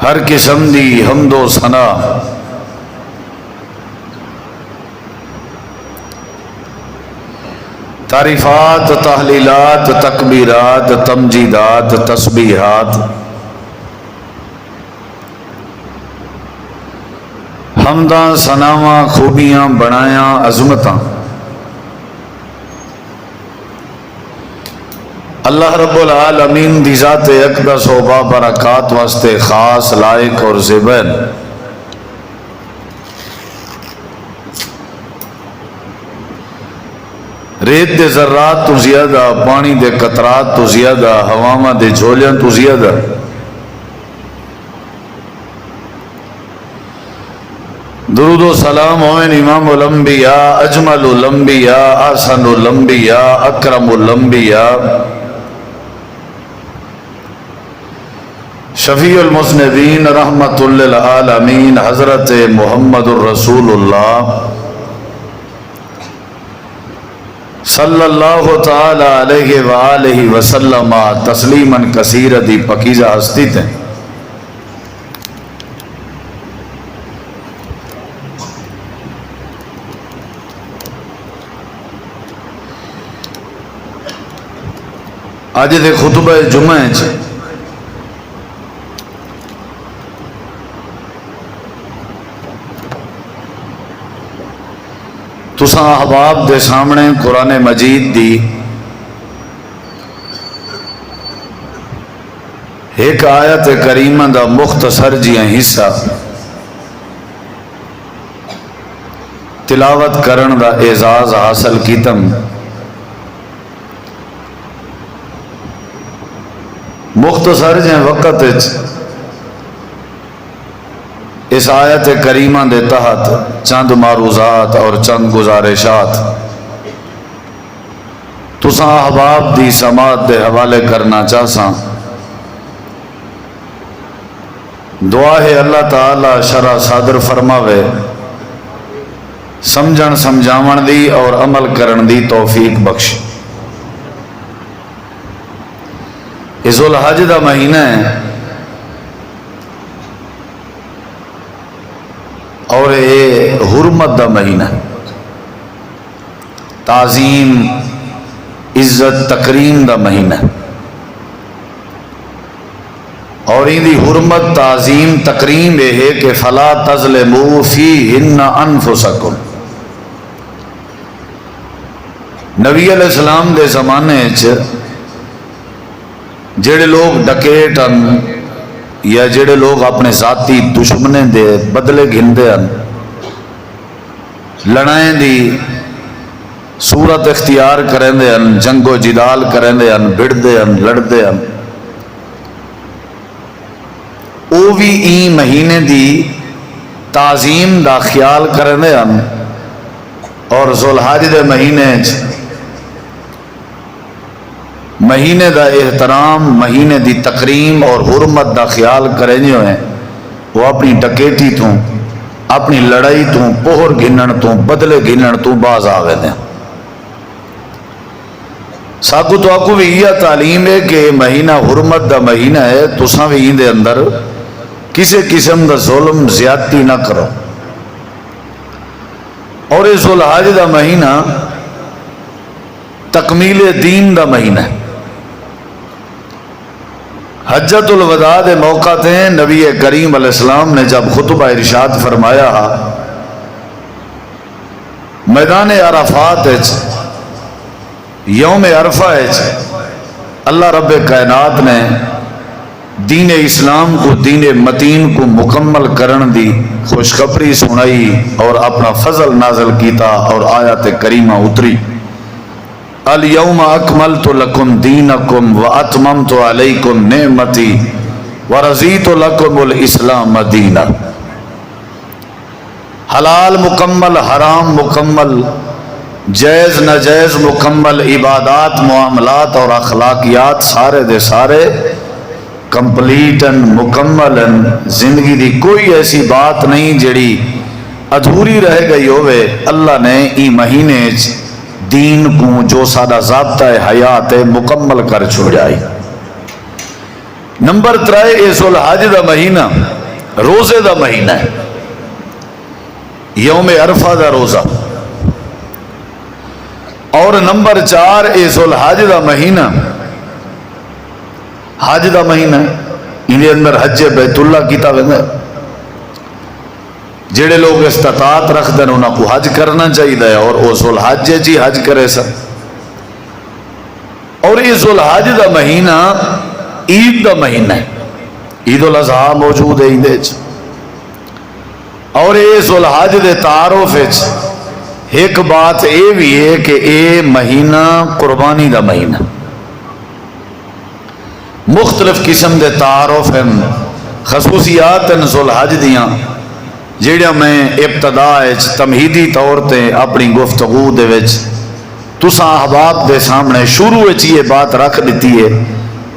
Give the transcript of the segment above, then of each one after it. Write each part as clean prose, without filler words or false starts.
ہر قسم دی حمد و ثنا تعریفات، تحلیلات، تکبیرات، تمجیدات، تسبیحات، حمداں، ثناواں، خوبیاں، بڑایاں، عظمتاں اللہ رب العالمین دی ذات اقدس و بابرکات واسطے خاص، لائق اور زیبین۔ ریت دے ذرات تو زیادہ، پانی دے قطرات تو زیادہ، ہواواں دے جھولیاں تو زیادہ، درود و سلام ہوئن امام الانبیاء، اجمل الانبیاء، احسن الانبیاء، اکرم الانبیاء، شفیع المذنبین، رحمت للعالمین، حضرت محمد الرسول اللہ صلی اللہ تعالی علیہ وآلہ وسلم تسلیما کثیرا دی پکیزہ ہستی تھے۔ آج دے خطبہ جمعہ تساں احباب دے سامنے قرآن مجید دی ایک آیت کریمہ دا مختصر جیاں حصہ تلاوت کرن دا اعزاز حاصل کیتم۔ مختصر جیاں وقت اس آیت کریمہ دے تحت چند معروضات اور چند گزارشات تساں احباب دی سماعت دے حوالے کرنا چاہساں۔ دعا ہے اللہ تعالی شرع صادر فرماوے، سمجھن سمجھاون دی اور عمل کرن دی توفیق بخش۔ یہ ذوالحج دا مہینہ ہے اور یہ حرمت دا مہینہ، تعظیم، عزت، تکریم دا مہینہ، اور ان دی حرمت، تعظیم، تکریم یہ ہے کہ فلا تظلموا فیہن انفسکم۔ نبی علیہ السلام دے زمانے جڑے لوگ ڈکیٹ ہیں یا جڑے لوگ اپنے ذاتی دشمنے دے بدلے گھندے ہیں، لڑائیں دی صورت اختیار کریں دے ہیں، جنگ و جدال کریں دے ہیں، بڑھ دے ہیں، لڑ دے ہیں، او بھی این مہینے دی تعظیم دا خیال کریں دے ہیں اور ذوالحج دے مہینے دا احترام، مہینے دی تکریم اور حرمت دا خیال کریں جو ہیں، وہ اپنی ڈکیٹی تو، اپنی لڑائی تو، پوہر گھنن تو، بدلے گھنن تو باز آگے دیں۔ ساکو تو آکو بھی یہ تعلیم ہے کہ مہینہ حرمت دا مہینہ ہے، تو ساں بھی دے اندر کسی قسم دا ظلم زیادتی نہ کرو۔ اور اس ذوالحج دا مہینہ تکمیل دین دا مہینہ ہے۔ حجۃ الوداع دے موقع تے نبی کریم علیہ السلام نے جب خطبہ ارشاد فرمایا میدان عرفات یوم عرفہ اللہ رب کائنات نے دین اسلام کو، دین متین کو مکمل کرن دی خوشخبری سنائی اور اپنا فضل نازل کیتا اور آیات کریمہ اتری، اليوم اکملت لکم دینکم واتممت علیکم نعمتی ورضیت لکم الاسلام دینا۔ حلال مکمل، حرام مکمل، جائز ناجائز مکمل، عبادات، معاملات اور اخلاقیات سارے دے سارے کمپلیٹن، مکملن، زندگی دی کوئی ایسی بات نہیں جڑی ادھوری رہ گئی ہوئے۔ اللہ نے ای مہینے دین کو جو سادہ ضابطہ حیات مکمل کر چھوڑائی۔ نمبر 3 یہ ذوالحج دا مہینہ روزے دا مہینہ ہے، یوم عرفہ دا روزہ. اور نمبر 4 یہ ذوالحج دا مہینہ حج دا مہینہ ہے، ان اندر حج بیت اللہ کیتا ویندا ہے. جڑے لوگ استطاعت رکھتے ہیں انہوں کو حج کرنا چاہیے اور وہ ذوالحج جی حج کرے سن. اور یہ ذوالحج دا مہینہ عید دا مہینہ ہے، عید الاضحیٰ موجود ہے اندے چ. اور یہ ذوالحج دے تعارف وچ ایک بات یہ بھی ہے کہ یہ مہینہ قربانی دا مہینہ. مختلف قسم دے تعارف ہیں، خصوصیات ہیں ذوالحج دیاں جیڑا میں ابتدا تمہیدی طور تے اپنی گفتگو دے وچ تساں احباب دے سامنے شروع وچ یہ بات رکھ دیتی ہے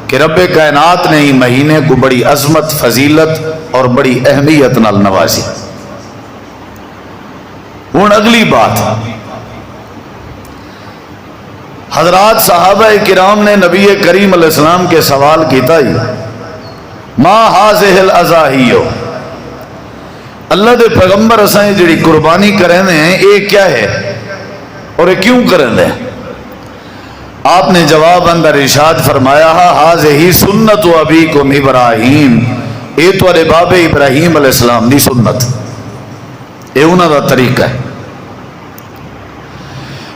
کہ رب کائنات نے ہی مہینے کو بڑی عظمت، فضیلت اور بڑی اہمیت نال نوازی. ہن اگلی بات، حضرات صحابہ کرام نے نبی کریم علیہ السلام کے سوال کیتا ہی ما ہذہ الاضاحی، اللہ دے پیغمبر اسائیں جڑی قربانی کریں ہیں یہ کیا ہے اور یہ کیوں کریں ہیں؟ آپ نے جواب اندر ارشاد فرمایا ہذہ سنت ابیکم ابراہیم، یہ تواڈے باب ابراہیم علیہ السلام دی سنت، یہ انہاں دا طریقہ ہے.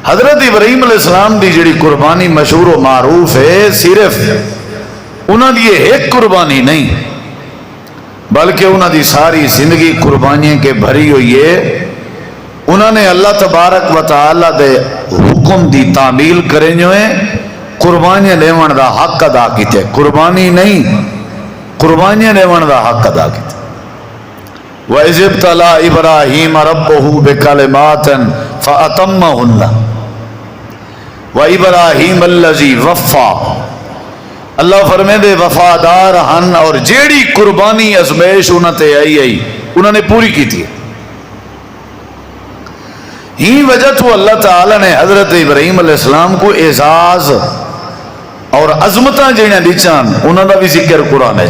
حضرت ابراہیم علیہ السلام دی جڑی قربانی مشہور و معروف ہے، صرف انہاں دی ایک قربانی نہیں بلکہ انہاں دی ساری زندگی قربانیاں کے بھری ہوئی ہے. انہوں نے اللہ تبارک و تعالی دے حکم دی تعمیل کریں جو ہیں، قربانیاں دیون دا حق ادا کیتے، قربانی نہیں قربانیاں دیون دا حق ادا کیتے. وَإِذِ ابْتَلَىٰ إِبْرَاهِيمَ رَبُّهُ بِكَلِمَاتٍ فَأَتَمَّهُنَّ وَإِبْرَاهِيمَ الَّذِي وَفَّىٰ. اللہ فرمے دے وفادار ہن اور جیڑی قربانی ازمیش انہوں تے آئی انہوں نے پوری کی تھی. ہی وجہ تو اللہ تعالی نے حضرت ابراہیم علیہ السلام کو اعزاز اور عظمتاں جڑیاں دچان انہوں دا بھی ذکر قرآن ہے.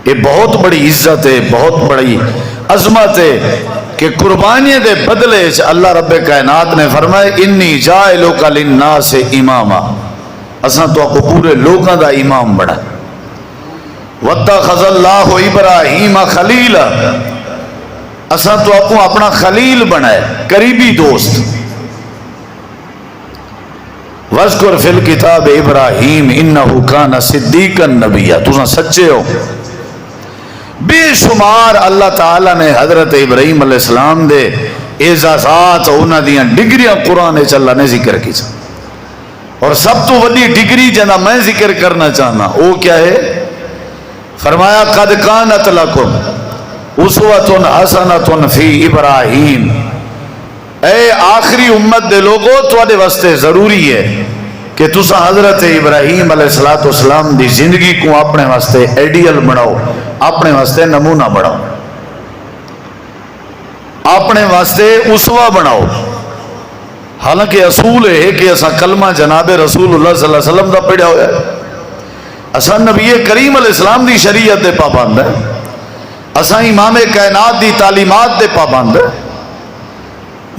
یہ بہت بڑی عزت ہے، بہت بڑی عظمت ہے کہ قربانی دے بدلے اللہ رب کائنات نے فرمایا انی جاعلک للناس اماما، اساں تو کو پورے لوگاں دا امام بنا. واتخذ اللہ ابراہیم خلیلا، اساں تو کو اپنا خلیل بنائے، قریبی دوست. وذکر فی الکتاب ابراہیم انہ کان صدیقا نبیا، تساں سچے ہو. بے شمار اللہ تعالی نے حضرت ابراہیم علیہ السلام دے اعزازات انہاں دیاں ڈگریاں قرآن وچ اللہ نے ذکر کی. اور سب تو بڑی ڈگری جنا میں ذکر کرنا چاہنا وہ کیا ہے؟ فرمایا قد کانت لکم اسوۃ حسنۃ فی ابراہیم، اے آخری امت دے لوگو تواڈے واسطے ضروری ہے کہ تسا حضرت ابراہیم علیہ السلام دی زندگی کو اپنے واسطے ایڈیل بناؤ، اپنے واسطے نمونہ بناؤ، اپنے واسطے اسوہ بناؤ. حالانکہ اصول ہے کہ اسا کلمہ جناب رسول اللہ صلی اللہ علیہ وسلم دا پڑھا ہوا ہے، اسا نبی کریم علیہ السلام دی شریعت دے پابند ہے، اسا امام کائنات دی تعلیمات دے پابند ہے.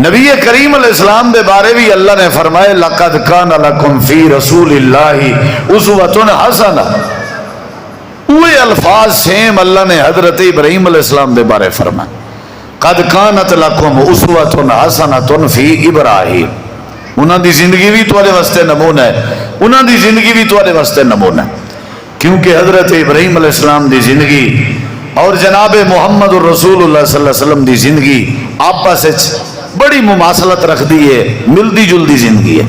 نبی کریم علیہ السلام دے بارے بھی اللہ نے فرمائے لقد کان لکم فی رسول اللہ اسوۃ حسنہ. اوے الفاظ سیم اللہ نے حضرت ابراہیم علیہ السلام دے بارے فرمائے قد کانت لکم اسوۃ حسنۃ فی ابراہیم. انہاں دی زندگی بھی تواڈے واسطے نمونہ ہے، انہاں دی زندگی بھی تواڈے واسطے نمونہ ہے، کیونکہ حضرت ابراہیم علیہ السلام دی زندگی اور جناب محمد الرسول اللہ صلی اللہ علیہ وسلم دی زندگی آپس وچ بڑی مماثلت رکھ دی ہے، ملدی جلدی زندگی ہے.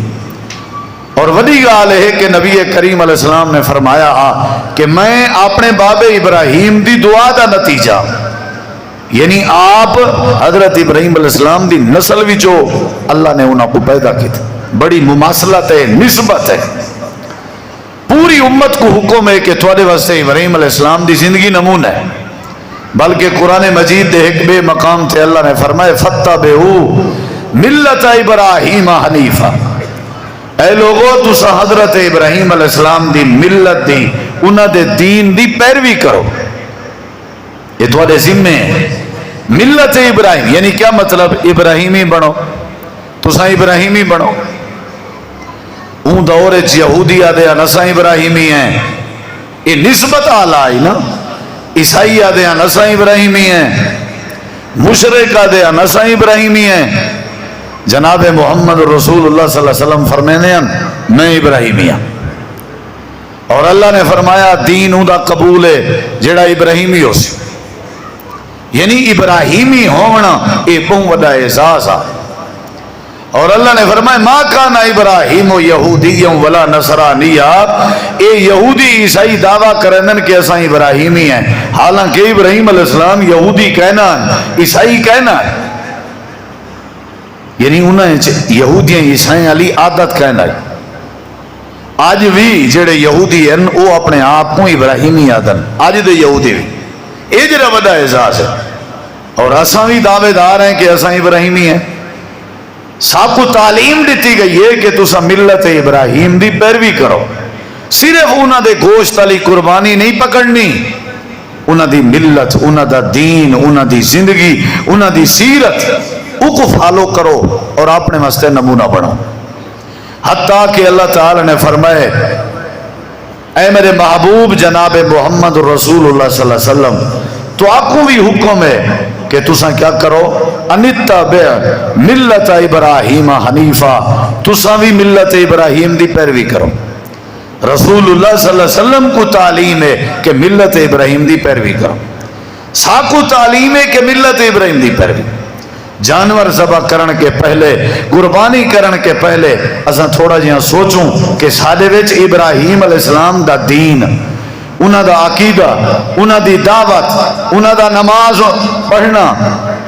اور وڈی گال ہے کہ نبی کریم علیہ السلام نے فرمایا کہ میں اپنے باب ابراہیم دی دعا دا نتیجہ، یعنی آپ حضرت ابراہیم علیہ السلام دی نسل وچو اللہ نے انہاں کو پیدا کی تھی. بڑی مماثلت ہے، نسبت ہے. پوری امت کو حکم ہے کہ تواڈے واسطے ابراہیم علیہ السلام دی زندگی نمونہ ہے. بلکہ قرآن مجید دے ایک بے مقام تھے اللہ نے فرمائے فَاتَّبِعُوا مِلَّةَ ابراہیم حنیفا، اے لوگو تسا حضرت ابراہیم علیہ السلام دی ملت دی انہاں دے دین دی پیروی کرو. یہ تھوڑے ذمے ہیں. ملت ابراہیم یعنی کیا مطلب؟ ابراہیمی بنو. تساں ابراہیمی بنو. اون دور یہودی آدھے نساں ابراہیمی ہیں، یہ نسبت آلہ آئی نا. عیسائی آدھے نساں ابراہیمی ہیں، مشرک آدھے نساں ابراہیمی ہیں. جناب محمد رسول اللہ صلی اللہ علیہ وسلم فرمینے ہیں میں ابراہیمی ہوں. اور اللہ نے فرمایا دین اون دا قبول ہے جڑا ابراہیمی ہو سی. یعنی ابراہیمی ہونا یہ بہت بڑا اعزاز ہے. اور اللہ نے فرمایا ما کان ابراہیم یہودی ولا نصرانیہ. اے یہودی عیسائی دعویٰ کرندن کہ اساں ابراہیمی ہیں، حالانکہ ابراہیم علیہ السلام یہودی کہنا عیسائی کہنا ہے. یعنی انہیں یہودیاں عیسائی علی عادت کہنا ہے. آج بھی جڑے یہودی ہیں وہ اپنے آپ کو ابراہیمی آدن. آج دے یہودی بھی یہ جڑا بڑا اعزاز ہے. اور اساں بھی دعوے دار ہیں کہ اساں ابراہیمی ہیں. سب کو تعلیم دیتی گئی ہے کہ تسا ملت ابراہیم دی پیروی کرو. صرف انہاں دے گوشت علی قربانی نہیں پکڑنی، انہاں دی ملت، انہاں دا دین، انہاں دی زندگی، انہاں دی سیرت کو فالو کرو اور اپنے واسطے نمونہ بنو. حتیٰ کہ اللہ تعالی نے فرمائے اے میرے محبوب جناب محمد رسول اللہ صلی اللہ علیہ وسلم تو آپ کو بھی حکم ہے کہ تساں کیا کرو؟ انتبع ملت ابراہیم حنیفہ. تساں بھی ملت ابراہیم دی پیروی کرو. رسول اللہ صلی اللہ علیہ وسلم کو تعلیم ہے کہ ملت ابراہیم دی پیروی کرو. ساکو تعلیم ہے کہ ملت ابراہیم دی پیروی. جانور ذبح کرن کے پہلے، قربانی کرن کے پہلے اساں تھوڑا جہاں سوچوں کہ سادے وچ ابراہیم علیہ السلام دا دین، انہاں دا عقیدہ، انہاں دی دعوت، انہاں دا نماز پڑھنا،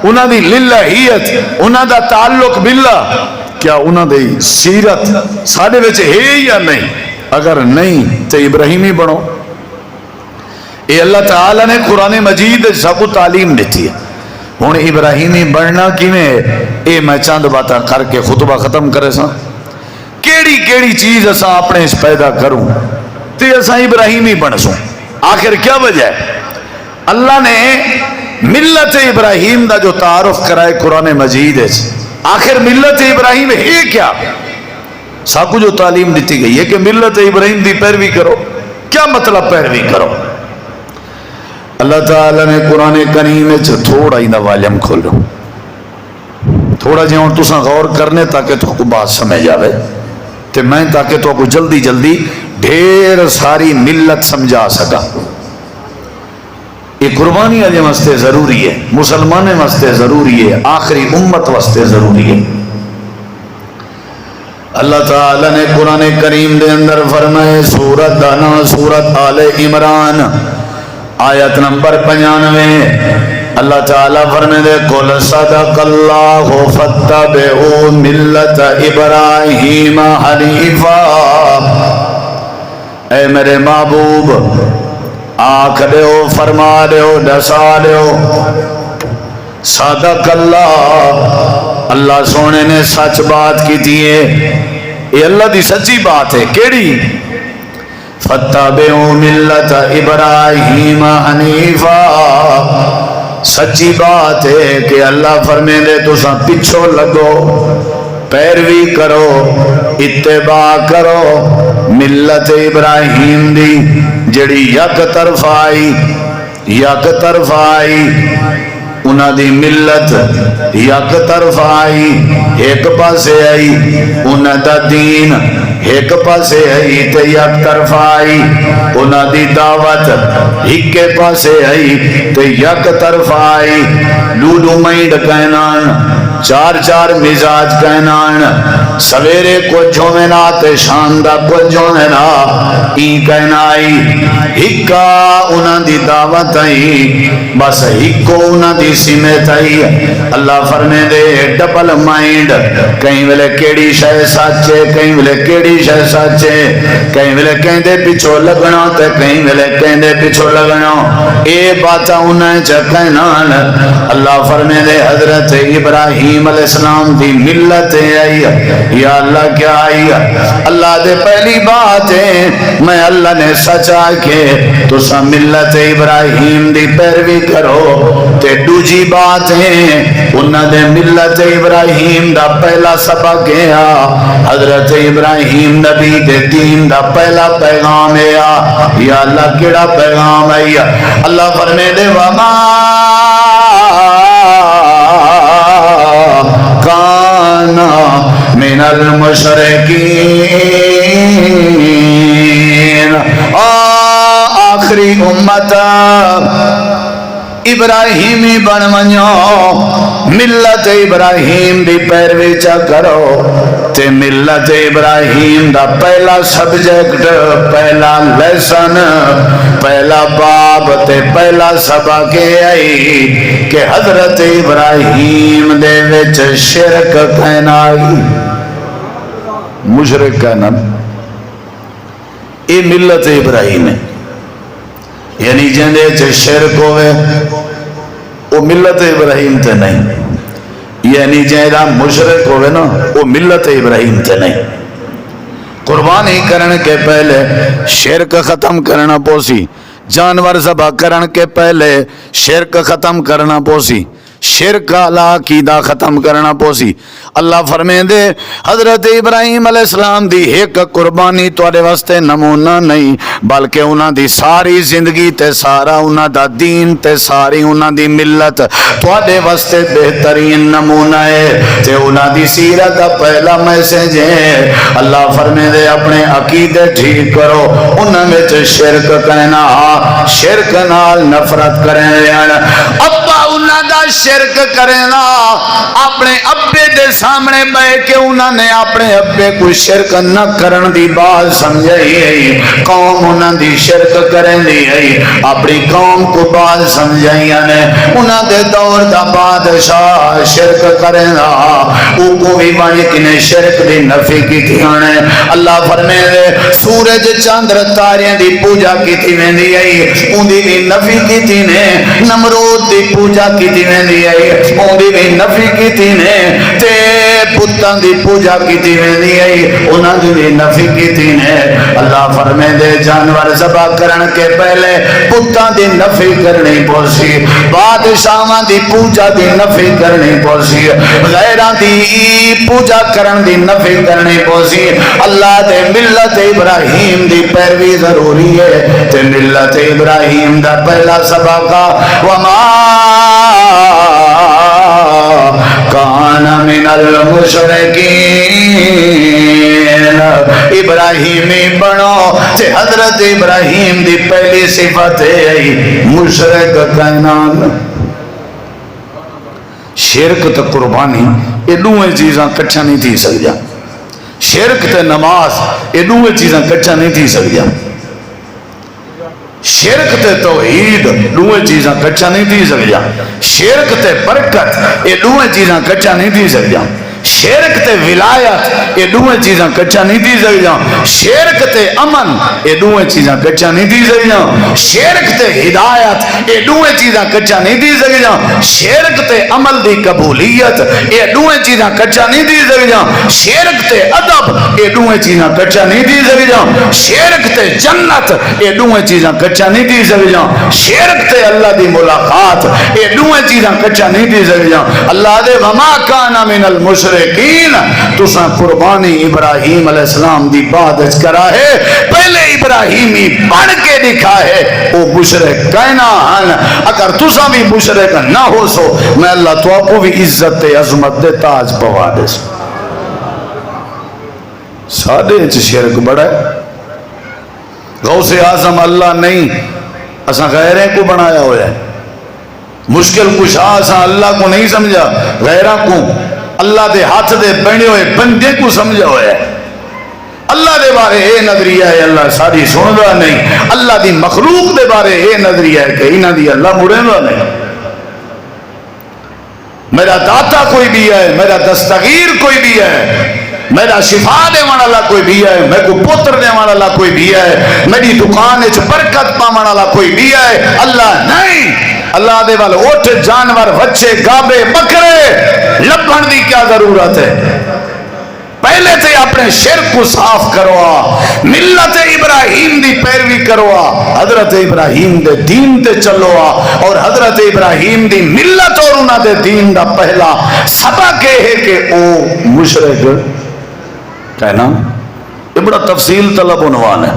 انہاں دی للہیت، انہاں دا تعلق باللہ، کیا انہاں دی سیرت سادے وچ ہے یا نہیں؟ اگر نہیں تو ابراہیمی بنو. یہ اللہ تعالی نے قرآن مجید سب کو تعلیم دیتی ہے. ہوں ابراہیمی بننا کیویں؟ اے میں چند باتاں کر کے خطبہ ختم کرے سا. کیڑی کیڑی چیز اساں اپنے اس پیدا کروں تے اساں ابراہیمی بن سوں. آخر کیا وجہ ہے؟ اللہ نے ملت ابراہیم دا جو تعارف کرائے قرآن مجید ہے. آخر ملت ابراہیم ہے کیا؟ سب کو جو تعلیم دیتی گئی ہے کہ ملت ابراہیم دی پیروی کرو. کیا مطلب پیروی کرو؟ اللہ تعالیٰ نے قرآن کریم میں تھوڑا ہی والیوم کھولو، تھوڑا جہاں ہوں تساں غور کرنے تاکہ تو کو بات سمجھ آوے تے میں تاکہ تو کو جلدی جلدی ڈھیر ساری ملت سمجھا سکا. یہ قربانی علی واسطے ضروری ہے، مسلمان واسطے ضروری ہے، آخری امت واسطے ضروری ہے. اللہ تعالیٰ نے قرآن کریم دے اندر فرمائے سورت دانا سورت آل عمران آیت نمبر 95 اللہ تعالیٰ فرمائے دے قل صدق اللہ فاتبعوا ملت ابراہیم حنیفا. اے میرے محبوب آنکھ دیو، فرما دیو، ڈسا دیو صدق اللہ، اللہ سونے نے سچ بات کی دیئے. یہ اللہ دی سچی بات ہے. کیڑی؟ فَاتَّبِعُوا مِلَّةَ إِبْرَاهِيمَ حَنِيفًا. سچی بات ہے کہ اللہ فرمے دے تساں پچھو لگو، پیروی کرو، اتباع کرو ملت ابراہیم دی جڑی یک طرف آئی انہاں دی ملت یک طرف آئی، ایک پاسے آئی. انہاں دا دین ایک پاسے آئی تے یک طرف آئی. انہاں دی دعوت ایک پاسے آئی تے یک طرف آئی. لولو مینڈ کہنان، چار چار مزاج کہنان، سویرے کو جھومنا تے شاندہ کو جھومنا ای کہنائی. ہکا انہاں دی دعوت آئی، بس ہکو انہاں دی سمت آئی. اللہ فرمے دے ڈبل مائنڈ، کہیں ویلے کیڑی شے سچے، کہیں ویلے کیڑی شے سچے، کہیں ویلے کہیں دے پیچھو لگنا تے کہیں ویلے کہیں دے پیچھو لگنا. اے باتاں انہیں چکینان. اللہ فرمے دے حضرت ابراہیم ابراہیم علیہ السلام دی ملت آئی. یا اللہ کیا آئی؟ اللہ دے پہلی بات ہے میں اللہ نے سچ آکے تو سا ملت ابراہیم دی پیروی کرو. تے دوجی بات ہے انہاں دے ملت ابراہیم دا پہلا سبق ہے حضرت ابراہیم نبی دے دین دا پہلا پیغام ہے. یا اللہ کیڑا پیغام ہے؟ اللہ فرمائے دے وما کانا من المشرکین. آخری امت ابراہیمی بن منو، ملت ابراہیم دی پیروی چا کرو. تے ملت ابراہیم دا پہلا سبجیکٹ، پہلا لیسن، پہلا باب تے پہلا سبق آئی کہ حضرت ابراہیم دے وچ شرک کہنا آئی، مشرک کہنا. یہ ملت ابراہیم ہے، یعنی جندے چ شرک ہوئے وہ ملت ابراہیم تے نہیں، یعنی جہاں مشرک ہوئے نا وہ ملت ابراہیم تے نہیں. قربانی کرنے کے پہلے شرک ختم کرنا پوسی، جانور ذبح کرنے کے پہلے شرک ختم کرنا پوسی، شرک علا عقیدہ ختم کرنا پوسی. اللہ فرمائے دے حضرت ابراہیم علیہ السلام دی ایک قربانی تواڈے واسطے نمونہ نہیں بلکہ انہاں دی ساری زندگی تے سارا انہاں دا دین تے ساری انہاں دی ملت تواڈے واسطے بہترین نمونہ ہے تے انہاں دی سیرت دا پہلا میسج ہے. اللہ فرمائے دے اپنے عقیدے ٹھیک کرو، انہاں وچ شرک کہنا، شرک نال نفرت کرنا. ابا انہاں دا شرک کرنا، اپنے ابے دے سامنے بیٹھ کے انہوں نے اپنے ابے کو شرک نہ کرن دی بات سمجھائی ہے. قوم انہوں دی شرک کرن دی ہے، اپنی قوم کو بات سمجھائی نے. انہوں دے دور دا بادشاہ شرک کرنا، او کو بھی بانی کنے شرک دی نفی کی تھی نے. اللہ فرمائے دے سورج چاندر تاریاں دی پوجا کی تھی میں دی ہے، ان دی بھی نفی کی تھی نے. نمرود دی پوجا کی تھی میں دی ہے، ان دی بھی نفی کی تھی نے. تے پتان دی پوجا کی تھی میں دی ہے، انہاں دی بھی نفی کی تھی نے. اللہ فرمائے دے جانور ذبح کرن کے پہلے پتان دی نفی کرنی پوسی، بادشاہاں دی پوجا دی نفی کرنی پوسی، غیراں دی پوجا کرن دی نفی کرنی پوسی. اللہ دے ملت ابراہیم دی پیروی ضروری ہے. تے ملت ابراہیم دا پہلا سبق وما کان من المشرکین، ابراہیمی بنو. تے حضرت ابراہیم دی پہلی صفت ہے مشرک کہنا. شرک تے قربانی یہ دوئے چیزاں کٹھا نہیں تھی سکیا. شرک تے نماز یہ دوئے چیزاں کٹھا نہیں تھی سکیا. شرک تے توحید دوئے چیزاں کٹھا نہیں تھی سکیا. شرک تے برکت یہ دوئے چیزاں کٹھا نہیں تھی سکیا. شرک تے ولایت یہ دوئے چیزاں کٹھا نہیں تھی سکیا. شرک تے امن یہ دوئے چیزاں کٹھا نہیں تھی سکیا. شرک تے ہدایت یہ دوئے چیزاں کٹھا نہیں تھی سکیا. شرک تے عمل دی قبولیت یہ دوئے چیزاں کٹھا نہیں تھی سکیا. شرک تے ادب یہ دوئے چیزاں کٹھا نہیں تھی سکیا. شرک تے جنت یہ دوئے چیزاں کٹھا نہیں تھی سکیا. شرک تے اللہ دی ملاقات یہ دوئے چیزاں کٹھا نہیں تھی سکیا. اللہ دے وما کان من المشرکین، تساں قربانی ابراہیم علیہ السلام دی بات کرا ہے، پہلے ابراہیمی بن کے دکھا ہے وہ مشرک کہنا ہن. اگر تساں بھی مشرک نہ ہو سو میں اللہ تو آپ کو بھی عزت عظمت دے تاج پوا دے. سادے چ شرک بڑا ہے. غوث اعظم اللہ نہیں، اساں غیریں کو بنایا ہوا ہے. مشکل کشا اساں اللہ کو نہیں سمجھا، غیرہ کو اللہ دے ہاتھ دے بنے ہوئے بندے کو سمجھا ہوا ہے. اللہ دے بارے اے نظریہ ہے اللہ ساری سندا نہیں. اللہ دی مخلوق دے بارے اے نظریہ ہے کہ انہاں دی اللہ مڑیندا نہیں. میرا داتا کوئی بھی ہے، میرا دستگیر کوئی بھی ہے، میرا شفا دے والا کوئی بھی ہے، میں کو پتر دے والا کوئی بھی ہے، میری دکان وچ برکت پاون والا کوئی بھی ہے. اللہ نہیں. اللہ دے وال اٹھ جانور بچے گابے بکرے لبھن دی کیا ضرورت ہے؟ پہلے تے اپنے شرک کو صاف کرو، ملت ابراہیم دی پیروی کرو، حضرت ابراہیم دے دین تے چلو، اور حضرت ابراہیم دی ملت اور انہاں دے دین دا پہلا سبق ہے کہ او مشرک کہنا یہ بڑا تفصیل طلب عنوان ہے،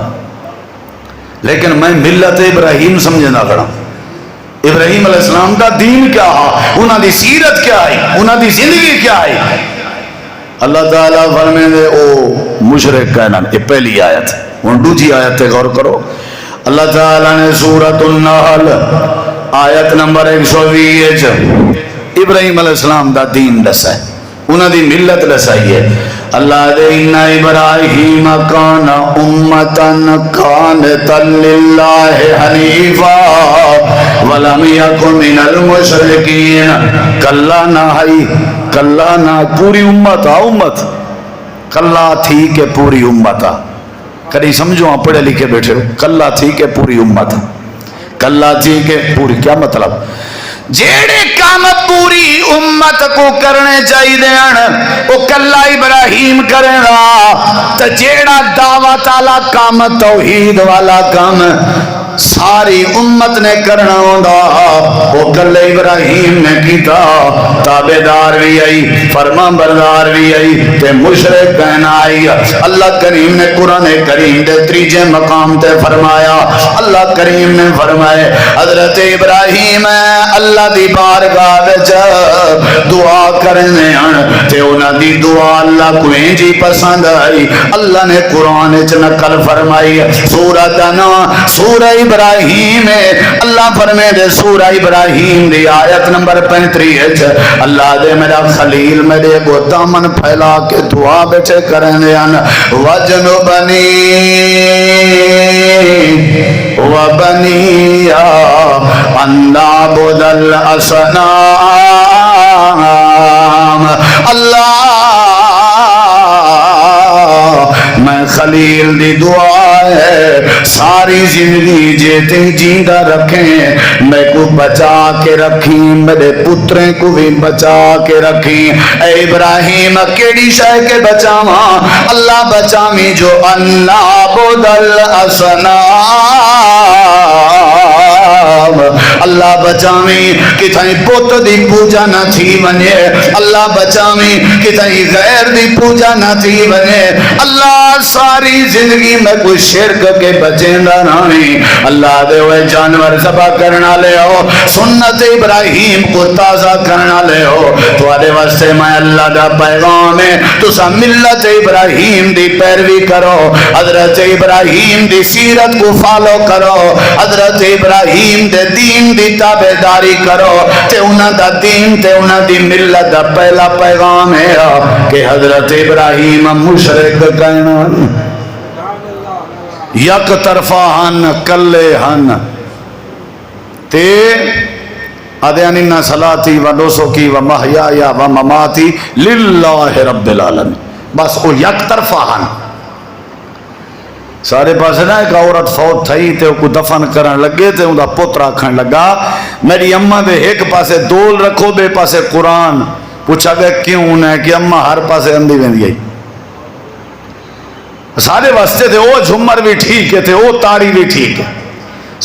لیکن میں ملت ابراہیم سمجھنا کھڑا۔ ابراہیم علیہ السلام دا دین کیا ہے، انہاں دی سیرت کیا ہے، انہاں دی زندگی کیا ہے؟ اللہ تعالیٰ فرمائے دے او مشرک کہنا، یہ پہلی آیت ہے۔ ان دوسری آیت تے غور کرو، اللہ تعالیٰ نے سورۃ النحل آیت نمبر 120 ابراہیم علیہ السلام دا دین دسا ہے، انہاں دی ملت دسائی ہے۔ اللہ دے ان ابراہیم کان امتن قانتا للہ حنیفا ولم یکن من المشرکین۔ کلا نہ ہی، کلا نہ پوری امت امت کلا تھی کہ پوری امت کدی سمجھو پڑھے لکھے بیٹھے ہو، کلا تھی کہ پوری امت، کلا تھی کہ پوری، کیا مطلب؟ جیڑے کام پوری امت کو کرنے چاہیے وہ کلا ابراہیم کرے گا، تو جیڑا دعوت والا کام توحید والا کام ساری امت نے کرنا ہوندا وہ کلے ابراہیم نے کیتا۔ تابعدار بھی آئی، فرما بردار بھی آئی، تے مشرک کہنا آئی۔ اللہ کریم نے قرآن کریم دے تیجے مقام تے فرمایا، اللہ کریم نے فرمائے حضرت ابراہیم اللہ دی بارگاہ وچ دعا کرنے ہیں تے انہاں دی دعا اللہ کو انجی پسند آئی۔ اللہ نے قرآن وچ نقل فرمائی سورۃ انعام، سورہ ابراہیم، اللہ فرمائے دے سورہ ابراہیم دی آیت نمبر 35 اللہ دے میرا خلیل میرے کو دامن پھیلا کے دعا بیٹھے کریں دے ان وجنبنی وبنی ان نعبد الاصنام۔ اللہ میں خلیل دی دعا ہے ساری زندگی جیتے جیندہ رکھیں، میں کو بچا کے رکھیں، میرے پتریں کو بھی بچا کے رکھیں۔ اے ابراہیم کیڑی شے کے بچاواں؟ اللہ بچاویں جو نعبد الاصنام، اللہ بچاویں کہ تھائیں پوت دی پوجا نہ تھی ونجے، اللہ بچاویں کہ تھائیں غیر دی پوجا نہ تھی ونجے۔ اللہ ساری زندگی میں کوئی شرک کے بچیندہ نہیں۔ اللہ دے ہوئے جانور ذبح کرنا لے ہو، سنت ابراہیم کو تازہ کرنا لے ہو، تمہارے واسطے میں اللہ دا پیغام ہے تو سا ملت ابراہیم دی پیروی کرو، حضرت ابراہیم دی سیرت کو فالو کرو، حضرت ابراہیم دے دین دی تابعداری کرو، تے انہاں دا دین تے انہاں دی ملت دا پہلا پیغام ہے کہ حضرت ابراہیم مشرک کہنا یک طرفہ ہن کلے ہن تے ادیان ان صلاتی و نسکی و محیایا و مماتی للہ رب العالمین، بس وہ یک طرفہ ہن۔ سارے پاس نہ ایک عورت فوت تھئی تے کو دفن کرن لگے تے اوندا پوترا آکھن لگا میری اماں دے ایک پاسے دول رکھو بے پاسے قرآن۔ پوچھا گیا کیوں نے کہ اماں ہر پاسے اندھی ویندی آئی۔ سارے واسطے تھے وہ جھمر بھی ٹھیک ہے، تھے وہ تاڑی بھی ٹھیک ہے،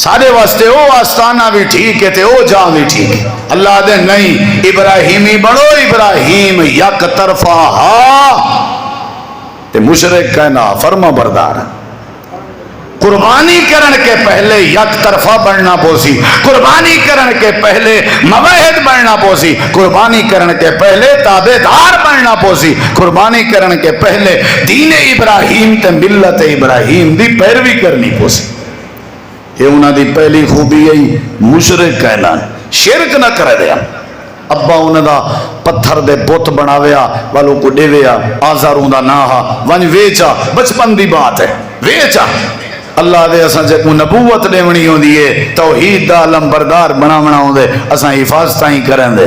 سارے واسطے وہ آستانہ بھی ٹھیک ہے، تھے وہ جا بھی ٹھیک ہے۔ اللہ دے نہیں ابراہیمی بڑو، ابراہیم یک طرفہ ہا تے مشرک کہنا فرما بردار۔ قربانی کرن کے پہلے یک طرفہ بڑھنا پوسی، قربانی کرن کے پہلے موحد بڑھنا پوسی، قربانی کرن کے پہلے تابعدار بڑھنا پوسی، قربانی کرن کے پہلے دین ابراہیم تے ملت ابراہیم دی پیروی کرنی پوسی۔ یہ انہاں دی پہلی خوبی ہے مشرک کہنا، شرک نہ کرے دیا۔ ابا انہاں دا پتھر دے بت بناویا والوں کو ڈیویا آزاروں دا ناہا ونج ویچا، بچپن دی بات ہے، ویچا۔ اللہ دے اساں جے کو نبوت دیونی ہوندی ہے، توحید دا علم بردار بناونا ہوندے، اساں حفاظتاں ہی کرن دے۔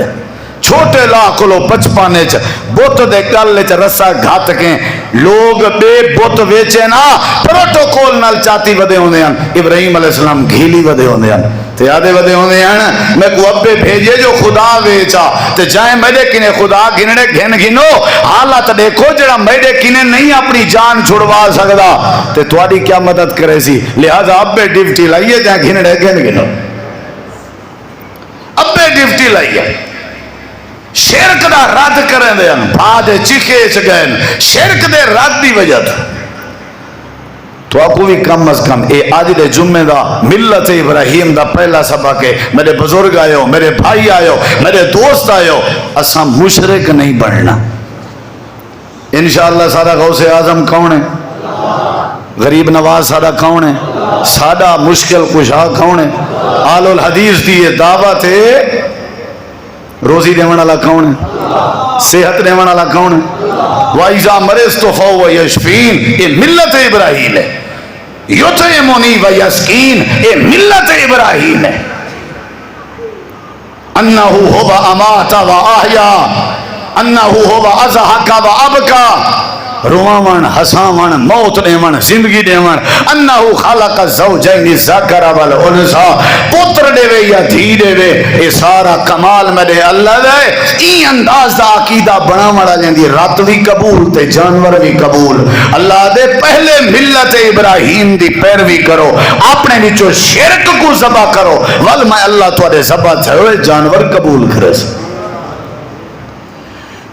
چھوٹے لا کلو بچپانے چ بت دے گل چ رسا گھت کے لوگ بے بت ویچے نا پروٹوکول نال چاتی ودے ہوندے ہیں. ابراہیم علیہ السلام گھیلی ودے ہوندے ہیں تے آدھے ودے ہوندے ہیں میں کو ابے بھیجے جو خدا ویچا تے جائیں میرے کنے خدا گھنڑے گھن گھنو حالت دیکھو جڑا میرے کنے نہیں اپنی جان چھڑوا سکدا تے تواڈی کیا مدد کرے سی. لہذا ابے ڈیوٹی لائیے جائیں گھنڑے گھن گھنو ابے ڈیوٹی لائیے. شرک دا رد کریں دے ہیں بھاد چکے چگئے شرک دے رد دی وجہ تھا. تو آپ کو بھی کم از کم اے آج دے جمعہ دا ملت ابراہیم دا پہلا سبق ہے. میرے بزرگ آئے ہو, میرے بھائی آئے ہو, میرے دوست آئے ہو, اساں مشرک نہیں بننا. انشاءاللہ سارا غوث اعظم کون ہے؟ غریب نواز سارا کون ہے؟ سارا مشکل کشا کون ہے؟ آل الحدیث دی دعوت ہے. روزی دیون والا کون ہے؟ صحت دیون والا کون ہے؟ وَإِذَا مَرِضْتُ فَهُوَ يَشْفِينِ یہ ملت ابراہیم ہے. يُطْعِمُنِي وَيَسْقِينِ یہ ملت ابراہیم ہے. أَنَّهُ هُوَ أَمَاتَ وَأَحْيَا أَنَّهُ هُوَ أَضْحَكَ وَأَبْكَى رواون ہساون موت دیون زندگی دیون. انہو خلق الزوجین الذکر والانثی پتر دے وے یا دھی دے وے اے سارا کمال میرے اللہ دے. این انداز دا عقیدہ بنا مڑا جاندی رات بھی قبول تے جانور بھی قبول. اللہ دے پہلے ملت ابراہیم دی پیروی کرو, اپنے وچوں شرک کو ذبح کرو ول میں اللہ تواڈے ذبح تھوڑے جانور قبول کرے.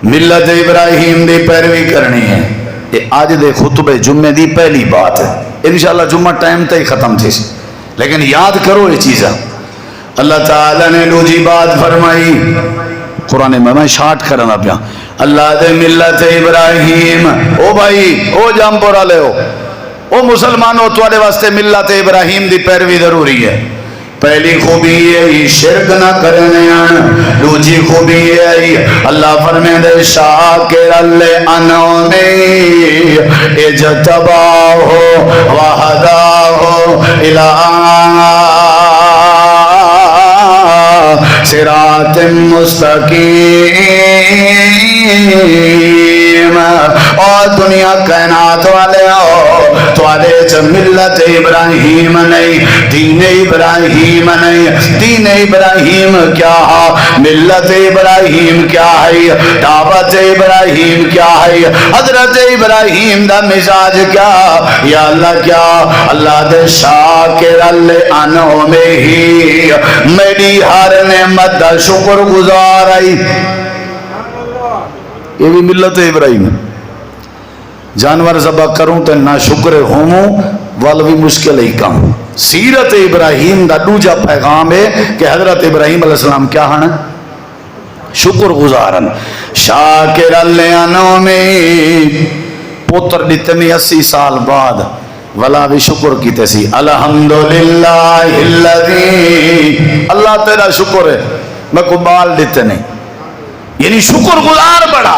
ملت ابراہیم دی پیروی کرنی ہے. یہ آج دے خطبہ جمعے دی پہلی بات ہے. انشاءاللہ جمعہ ٹائم تے ہی ختم تھی لیکن یاد کرو یہ چیزیں. اللہ تعالیٰ نے دوسری بات فرمائی قرآن میں شارٹ کرنا پیا. اللہ دے ملت ابراہیم او بھائی او جامپورا لے او مسلمانوں تواڈے واسطے ملت ابراہیم دی پیروی ضروری ہے. پہلی خوبی ہے شرک نہ کرنے آن. دوسری خوبی ہے اللہ فرمائے شاکر لانعمہ اجتباہ وہداہ الی صراط مستقیم. اور دنیا کائنات والے ہو توالے چ ملت ابراہیم نہیں, دین ابراہیم نہیں. دین ابراہیم کیا ہے؟ ملت ابراہیم کیا ہے؟ دعوت ابراہیم کیا ہے؟ حضرت ابراہیم دا مزاج کیا؟ یا اللہ کیا؟ اللہ دے شاکر لانعمہ ہی میری ہر نعمت دا شکر گزار آئی. یہ بھی ملت ابراہیم ہے. جانور ذبح کروں تو نہ شکر ہوں وال بھی مشکل ہی کم. سیرت ابراہیم دا دوجا پیغام ہے کہ حضرت ابراہیم علیہ السلام کیا ہن؟ شکر گزارن. شاکر لانعمہ پتر دیتنی 80 سال بعد ولا بھی شکر کیتے سی. الحمدللہ الذی اللہ تیرا شکر ہے میں کو بال دیتے نہیں. یعنی شکر گزار بڑا.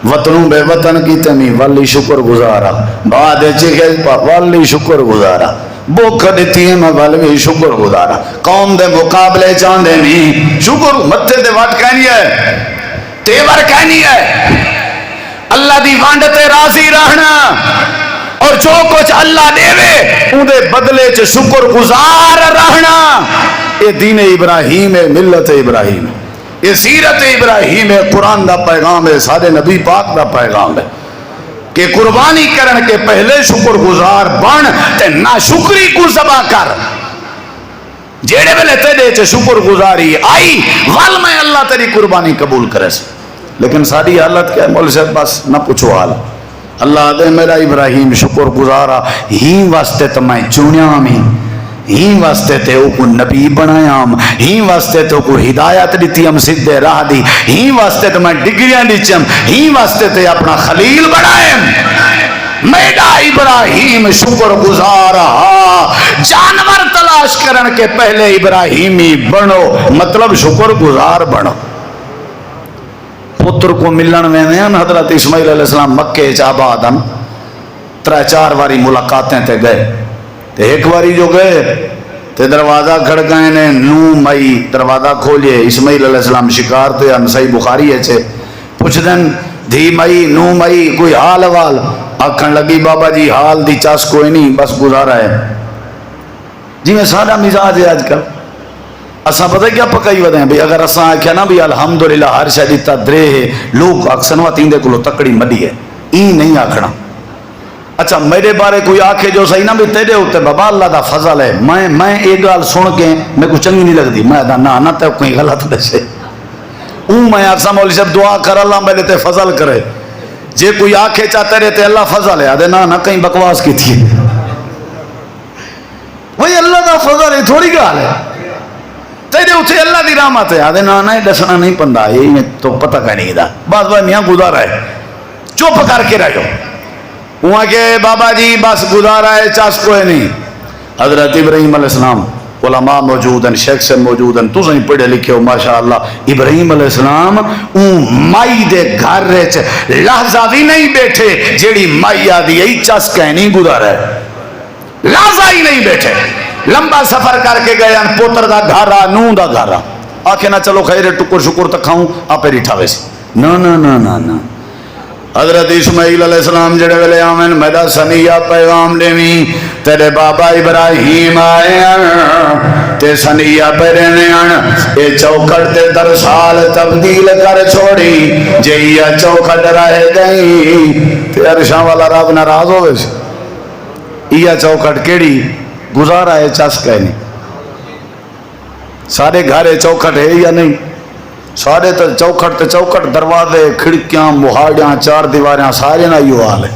وطنوں بے وطن کی تمی والی شکر گزارا. بعد چکے والی شکر گزارا. بوکھ دیتی ہے میں والی شکر گزارا. قوم دے مقابلے چاندے نہیں شکر متھے دے وٹ کہنی ہے تیور کہنی ہے. اللہ دی وانڈ تے راضی رہنا اور جو کچھ اللہ دے وے ان دے بدلے چ شکر گزار رہنا. یہ دین ابراہیم ہے, ملت ابراہیم ہے, یہ سیرت ابراہیم ہے. قرآن دا پیغام ہے, سارے نبی پاک دا پیغام ہے کہ قربانی کرن کے پہلے شکر گزار بن تے نہ شکری کو ذبح کر. جیڑے ویلے تیرے چ شکر گزاری آئی ول میں اللہ تیری قربانی قبول کرے. لیکن ساری حالت کیا ہے مول صاحب؟ بس نہ پوچھو حال. اللہ دے میرا ابراہیم شکر گزارا ہی واسطے تو میں چونیا میں, ہی واسطے تے او کو نبی بنایا ہم, ہی واسطے تے او کو ہدایت دیتی ہم سیدھے راہ دی, ہی واسطے تے میں ڈگریاں دیچم, ہی واسطے تے اپنا خلیل بنائیں. میرا ابراہیم شکر گزارا. جانور تلاش کرن کے پہلے ابراہیمی بنو مطلب شکر گزار بنو. پتر کو ملن میں حضرت اسماعیل علیہ السلام مکے چ آباد ہم 3-4 واری ملاقاتیں تے گئے. ایک باری جو گئے تے دروازہ کھڑکائے نے، نو مئی دروازہ کھولیے، اسماعیل علیہ السلام شکار تے صحیح بخاری ہے چھے پوچھ دن دھی مئی نو مئی کوئی حال وال آکھن لگی بابا جی حال دی چاس کوئی نہیں بس گزارا ہے جی میں سارا مزاج ہے آج کل اساں پتہ کیا پکائی ودیں بھئی اگر اساں آکھیا نا بھی الحمدللہ ہر شے دیتا درے ہے لوگ اکثر وا تیندے کولو تکڑی مڈی ہے این نہیں آکھنا اچھا میرے بارے کوئی آکھے جو صحیح نہ بھی تیرے ہوتے بابا اللہ دا فضل ہے میں ایک گال سن کے میں کچھ چنگی نہیں لگتی میں دا نہ تے کوئی غلط دسے میں آکھسا مولوی صاحب دعا کر اللہ میرے تے فضل کرے جے کوئی آکھے چاہتے رہتے اللہ فضل ہے آدھے نہ کہیں بکواس کی تھی وہی اللہ دا فضل ہے تھوڑی گال ہے تیرے اتھے اللہ دی رحمت ہے آدھے نہ دسنا نہیں پندہ یہ تو پتہ کہ نہیں دا بات بھائی میاں گزارا ہے چپ کر کے رہ جاؤ وہاں کہ بابا جی بس گزارا ہے چاس کوئی نہیں حضرت ابراہیم علیہ السلام علماء موجود ہیں شیخ سے موجود ہیں تو سہیں پڑھے لکھے ہو ماشاءاللہ ابراہیم علیہ السلام مائی دے گھر رہے لحظہ بھی نہیں بیٹھے جیڑی مائی آدھی یہی چاس کہیں نہیں گزارا ہے لحظہ ہی نہیں بیٹھے لمبا سفر کر کے گئے پوتر دا گھارا نون دا گھارا آکھے نہ چلو خیر ٹکر شکر تک کھاؤں آپ ریٹھا ویسے نہ حضرت اسماعیل علیہ السلام جڑے ویلے آمین میرا سنیہ پیغام دیویں تیرے بابا ابراہیم آئے تے سنیہ پیرنے اے چوکھٹ تے در سال تبدیل کر چھوڑی جئیہ چوکھٹ رہ گئی تے عرشاں والا رب ناراض ہوئے سے یہ چوکھٹ کیڑی گزارا ہے چاس کہنی سارے گھرے چوکھٹ ہے یا نہیں سارے چوکھٹ دروازے کھڑکیاں مہاڑیاں چار دیواریاں سارے نہ یہ حال ہے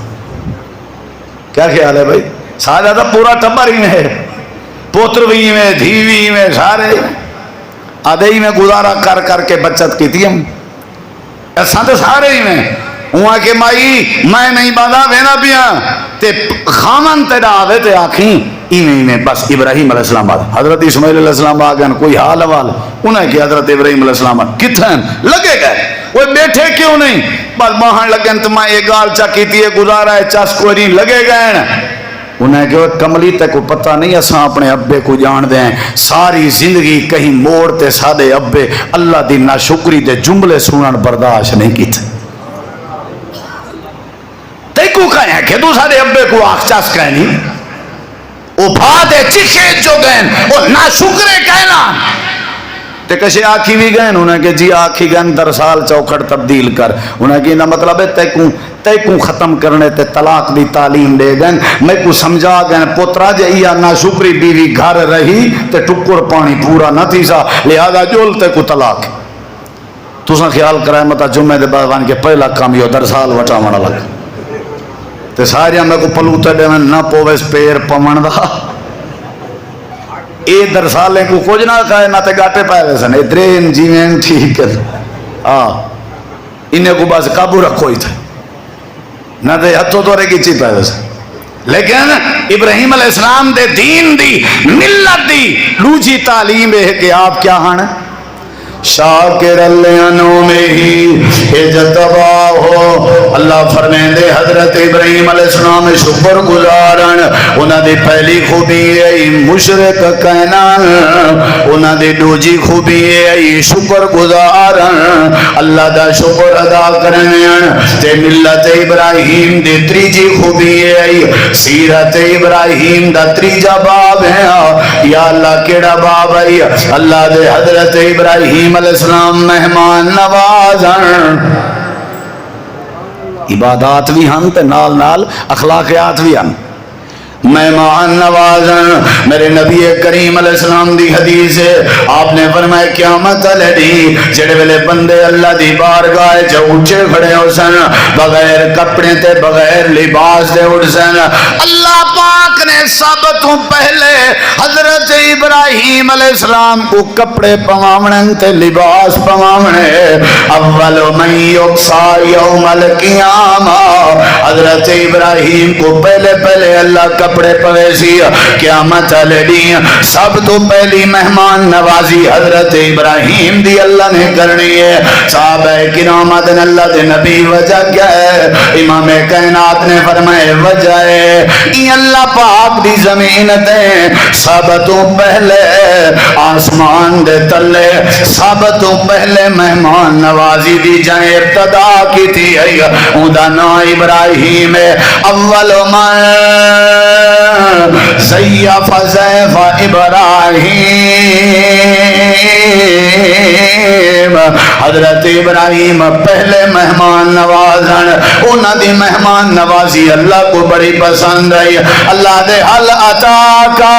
کیا خیال ہے بھائی سارا تو پورا ٹبر ہی میں ہے پوتر بھی میں دھیوی میں سارے آدھے ہی میں گزارا کر کے بچت کی تھی ہم ایسا تو سارے ہی میں وہاں کہ مائی میں نہیں باندھا وینا پیا تے خامن تیرا آوے تے آکھیں میں بس ابراہیم علیہ السلام آدھا حضرت اسماعیل علیہ السلام آگئے کوئی حال حوال انہیں کہ حضرت ابراہیم علیہ السلام کتھن لگے گئے وہ بیٹھے کیوں نہیں بس باہن لگے تو میں ایک گال چاکی تھی گزارا ہے چاس کوئی نہیں لگے گئے انہیں کہ کملی تے کو پتہ نہیں اساں اپنے ابے کو جان دیں ساری زندگی کہیں موڑ تے سادے ابے اللہ دی ناشکری دے جملے سنن برداشت نہیں کی تھے تے کو کہیں کہ تو سادے ابے کو آخ چاس کہنی وہ بھادے چکھے جو گئن وہ ناشکرے کہنا تے کشے آکھی بھی گئن انہیں کہ جی آکھی گئن در سال چوکھٹ تبدیل کر انہیں کہ انہا مطلب ہے تے کو ختم کرنے تے طلاق دی تعلیم دے گئن میں کو سمجھا گئن پوترا جے یا ناشکری بیوی گھر رہی تے ٹکر پانی پورا نہ تھی سا لہذا جول تے کو طلاق تو سا خیال کرائے مطا جمعہ دے بعد کے پہلا کام یہ در سال وٹا مڑا لگا تے سارے میں کو پلوتے دے میں نہ پوویس پیر پمن دا اے در سالیں کو کچھ نہ کہے نہ تے گاٹے پائے ویسن اے درین جیوین ٹھیک ہے انہیں کو بس قابو رکھو ہی تھا نہ تے ہتھو تو رہی چی پائے ویسن لیکن ابراہیم علیہ السلام دے دین دی ملت دی لوجی تعلیم ہے کہ آپ کیا ہاں شاکر الانو میں ہی اجتبا ہو اللہ فرمین دے حضرت ابراہیم علیہ السلام شکر گزارن انہاں دی پہلی خوبی ہے مشرک کہنا انہاں دی دوجی خوبی ہے شکر گزارن اللہ دا شکر ادا کرن تے ملت ابراہیم دی تریجی خوبی ہے سیرت ابراہیم دا تریجا باب ہے یا اللہ کیڑا باب ہے اللہ دے حضرت ابراہیم علیہ السلام مہمان نوازن عبادات بھی ہن تے نال نال اخلاقیات بھی ہن مہمان نوازن میرے نبی کریم علیہ السلام دی حدیث ہے آپ نے فرمایا قیامت لڑی جڑے ویلے بندے اللہ دی بارگاہ چ اونچے کھڑے ہو سن بغیر کپڑے تے بغیر لباس دے اٹھ سن اللہ پاک نے سب تو پہلے حضرت ابراہیم علیہ السلام کو کپڑے پواونے تے لباس پواونے اول من یقصا یوم القیامہ حضرت ابراہیم کو پہلے اللہ کپڑے پوے سی قیامت والے دن سب تو پہلی مہمان نوازی حضرت ابراہیم دی اللہ نے کرنی ہے صحابہ کرام نے اللہ دے نبی وجہ کیا ہے امام کائنات نے فرمائے وجہ ہے اللہ پاک دی زمین تے سب تو پہلے آسمان دے تلے سب تو پہلے مہمان نوازی دی جائے ابتدا کی تھی اوندا نام ابراہیم اول من زیف زیف ابراہیم حضرت ابراہیم پہلے مہمان نوازن انہاں دی مہمان نوازی اللہ کو بڑی پسند ہے اللہ دے حل عطا کا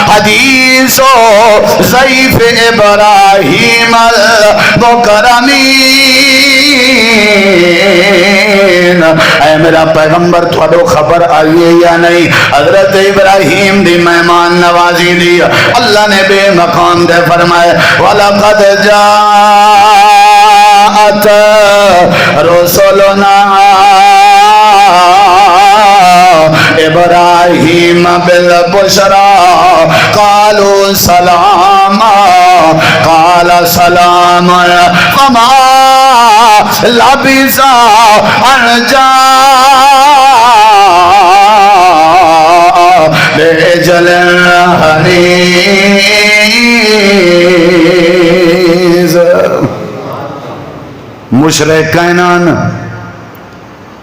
حدیث و ضعیف ابراہیم المکرمین اے میرا پیغمبر تھوڑو خبر آئیے یا نہیں حضرت ابراہیم دی مہمان نوازی دی اللہ نے بے مقام دے فرمائے وَلَقَدْ جَاءَتْ رُسُلُنَا ابراہیم بالبشرى قالوا سلاما قال سلام فما لبث ان جاء بعجل حنیظ مشرکین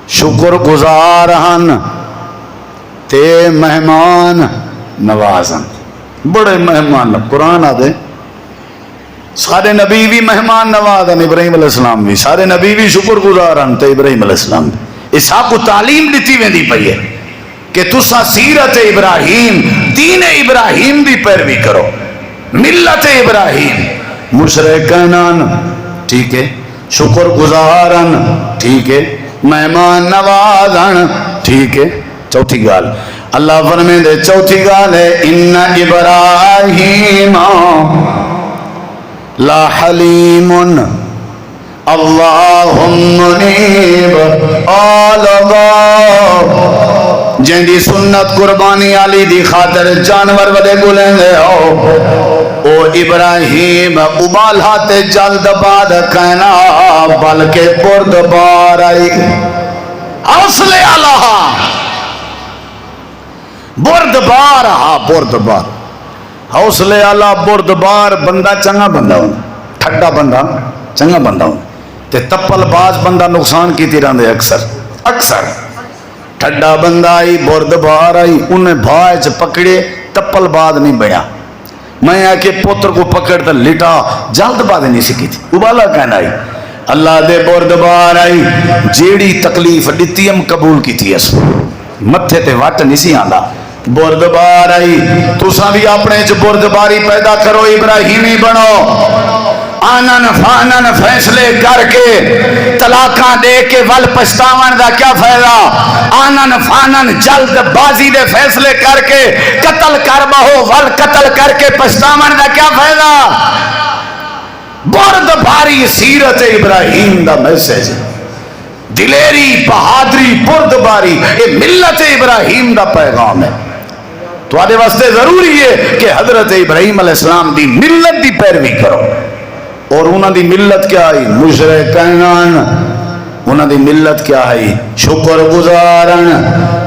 شکر گزار ہن تے مہمان نوازن بڑے مہمان قرآن آدھے سارے نبی بھی مہمان نوازن ابراہیم علیہ السلام بھی سارے نبی بھی شکر گزارن تے ابراہیم علیہ السلام بھی اس آپ کو تعلیم دیتی ویندی پئی ہے کہ تسا سیرت ابراہیم دین ابراہیم دی پیروی کرو ملت ابراہیم مشرکان ٹھیک ہے شکر گزارن ٹھیک ہے مہمان نوازن ٹھیک ہے چوتھی گال اللہ فرمائے دے چوتھی گال ہے ان ابراہیم لا حلیم اللہم منیب آلغا جن دی سنت قربانی علی دی خاطر جانور ودے گلیں دے او ابراہیم ابالات جلد باد کہنا بلکہ برد بار آئی حوصلے اللہ بردبار ہاں بردبار حوصلے آلہ بردبار بندہ چنگا بندہ ہوں ٹھڈا بندہ چنگا بندہ ہوں تے تپل باز بندہ نقصان کی تیران دے اکثر ٹھڈا بندہ آئی بردبار آئی انہیں بھائچ پکڑے تپل باز نہیں بیا میں آکے پوتر کو پکڑ تا لٹا جلد باز نہیں سکی تھی ابالا کہنا آئی اللہ دے بردبار آئی جیڑی تکلیف ڈتیم قبول کی تھی اس متھے تے وٹ نہیں سی آندا بردبار آئی تساں بھی اپنے چ بردباری پیدا کرو ابراہیمی بنو آنن فانن فیصلے کر کے طلاقاں دے کے ول پچھتاون دا کیا فائدہ آنن فانن جلد بازی دے فیصلے کر کے قتل کر بہو ول قتل کر کے پچھتاون دا کیا فائدہ بردباری سیرت ابراہیم دا میسج دلیری بہادری بردباری یہ ملت ابراہیم دا پیغام ہے تو آدھے واسطے ضروری ہے کہ حضرت ابراہیم علیہ السلام دی ملت دی پیروی کرو اور انہاں دی ملت کیا ہے مشرکین انہاں دی ملت کیا ہے شکر گزارن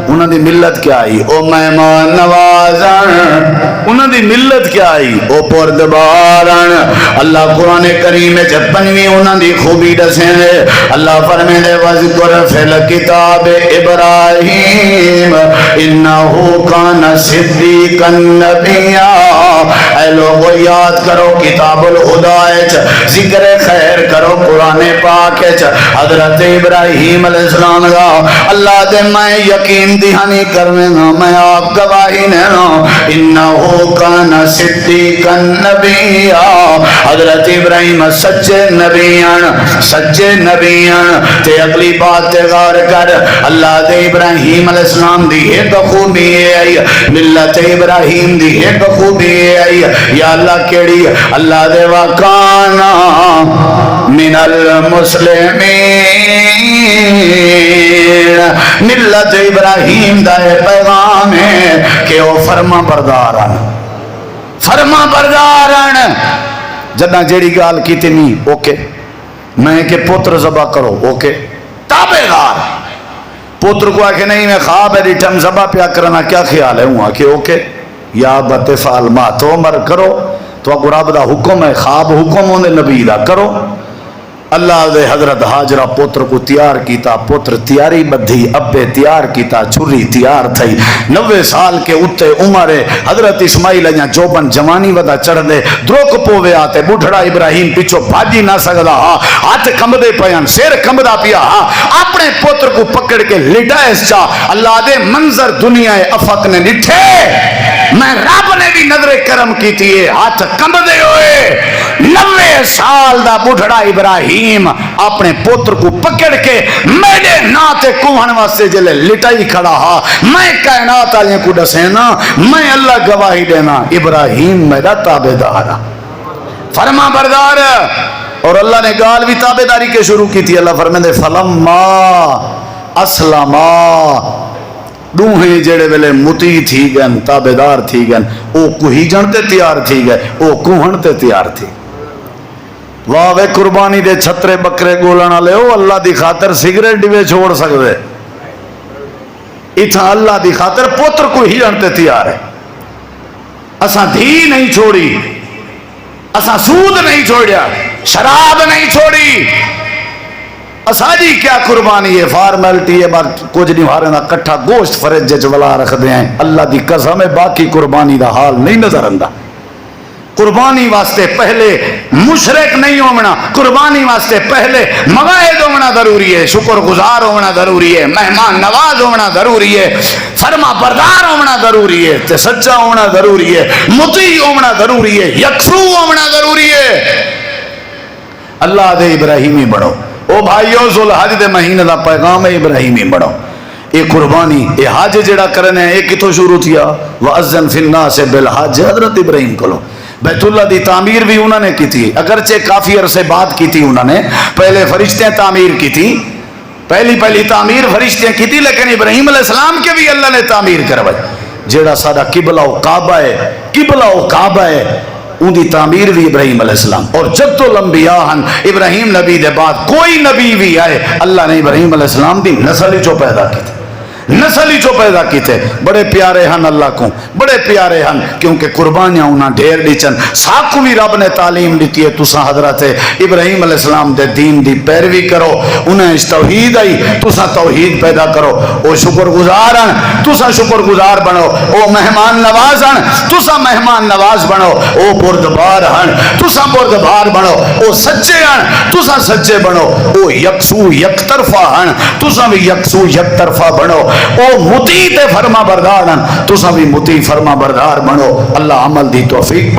انہاں دی ملت کیا ہے او مہمان نوازن انہاں دی ملت کیا ہے او پردبارن اللہ قرآن کریم جب پنوی انہاں دی خوبی دسیں دے اللہ فرمائے دے وذکر فی الکتاب ابراہیم انہو کان صدیقا نبیا اے لوگو یاد کرو کتاب الہدایت ذکر خیر کرو قرآن پاک حضرت ابراہیم علیہ السلام کا اللہ دے میں یقین دہانی کرنے گا میں آپ گواہی لینا انہو کان صدیقا نبیا حضرت ابراہیم سچے نبیان تے اگلی بات تے غور کر اللہ دے ابراہیم علیہ السلام دی ایک خوبی ہے ملت ابراہیم دی ایک خوبی ہے یا اللہ کیڑی اللہ دے وکانا من المسلمین۔ ملت ابراہیم دا پیغام ہے کہ وہ فرما بردارن، فرما بردارن۔ جدہ جیڑی گال کی نہیں اوکے، میں کہ پتر ذبح کرو اوکے، تابع دار۔ پتر کو آکے نہیں میں خواب ہے ڈیٹم ذبح پیا کرنا کیا خیال ہے، ہوں آکے اوکے یا بتفعل ما تؤمر کرو، تو اگر رب دا حکم ہے، خواب حکم ہونے نبی دا کرو۔ اللہ دے حضرت حاجرہ پتر کو تیار کیتا، پتر تیاری بدھی، ابے تیار کیتا، چھری تیار تھی۔ 90 سال کے اتے عمر حضرت اسماعیل اجاں جوبن جوانی ودا چڑھ دے، دروک پوے آتے، بڑھڑا ابراہیم پیچھو بھاجی نہ سکدا، ہاتھ کمدے پیان، سیر کمدا پیا، اپنے پتر کو پکڑ کے لٹائے چا۔ اللہ دے منظر دنیا افق نے نٹھے، میں رب نے بھی نظر کرم کی تھی، ہاتھ کمدے ہوئے۔ 90 سال دا بڑھڑا ابراہیم اپنے پتر کو پکڑ کے میرے ناتے کوہن واسطے جلے لٹائی کھڑا ہا۔ میں کائنات آلیاں کو ڈسینا، میں اللہ گواہی دینا، ابراہیم میرا تابعدار، فرما بردار۔ اور اللہ نے گال بھی تابعداری کے شروع کی تھی۔ اللہ فرمائے فلما اسلما، دوہیں جڑے ویلے متی تھی گن، تابعدار تھی گن، او کوہی جنتے تیار تھی گئے، او کوہن تے تیار تھی۔ واہ وے قربانی دے چھترے بکرے گولن والے ہو، اللہ دی خاطر سگریٹ ڈبے چھوڑ سکتے، اتھا اللہ دی خاطر پتر کو ہی جنتے تیار ہے۔ اساں دھی نہیں چھوڑی، اساں سود نہیں چھوڑیا، شراب نہیں چھوڑی، اساجی کیا قربانی ہے، فارمیلٹی ہے، بار کچھ نہیں ہارے نا کٹھا گوشت فرج جج ولا رکھ دے ہیں۔ اللہ دی قسم ہے باقی قربانی دا حال نہیں نظر آندا۔ قربانی واسطے پہلے مشرک نہیں ہونا، قربانی واسطے پہلے مواعظ ہونا ضروری ہے، شکر گزار ہونا ضروری ہے، مہمان نواز ہونا ضروری ہے، فرما بردار ہونا ضروری ہے، تے سچا ہونا ضروری ہے، مطیع ہونا ضروری ہے، یکسو ہونا ضروری ہے۔ اللہ دے ابراہیمی بڑھو، او بھائیو ذوالحج دے مہینے دا پیغام ہے ابراہیمی بڑھو۔ یہ قربانی یہ حج جڑا کرنے ہیں، یہ کتوں شروع تھیا؟ وَأَذِّن فِي النَّاسِ بِالْحَجِّ، حضرت ابراہیم کو لو۔ بیت اللہ دی تعمیر بھی انہوں نے کی تھی، اگرچہ کافی عرصے بعد کی تھی انہوں نے، پہلے فرشتے تعمیر کی تھی، پہلی تعمیر فرشتے کی تھی، لیکن ابراہیم علیہ السلام کے بھی اللہ نے تعمیر کروائی۔ جیڑا سارا قبلہ و کعبہ ہے، قبلہ و کعبہ ہے، ان دی تعمیر بھی ابراہیم علیہ السلام۔ اور جب تو الانبیاء ہن، ابراہیم نبی دے بعد کوئی نبی بھی آئے، اللہ نے ابراہیم علیہ السلام دی نسل جو پیدا کی تھی، نسل ہی جو پیدا کی تھے۔ بڑے پیارے ہن اللہ کو، بڑے پیارے ہن، کیونکہ قربانیاں انہاں ڈھیر ڈیچن۔ ساکو بھی رب نے تعلیم دیتی ہے، تساں حضرت ابراہیم علیہ السلام دے دین دی پیروی کرو، انہیں اس توحید آئی، تساں توحید پیدا کرو۔ او شکر گزار ہن، تساں شکر گزار بنو۔ او مہمان نواز ہن، تساں مہمان نواز بنو۔ او بردبار ہن، تساں بردبار بنو۔ او سچے ہن، تساں سچے بنو۔ او یکسو یک طرفہ ہن، تساں بھی یکسو یک طرفہ بنو۔ او مطیع تے فرما بردار ہن، تساں بھی مطیع فرما بردار بنو۔ اللہ عمل دی توفیق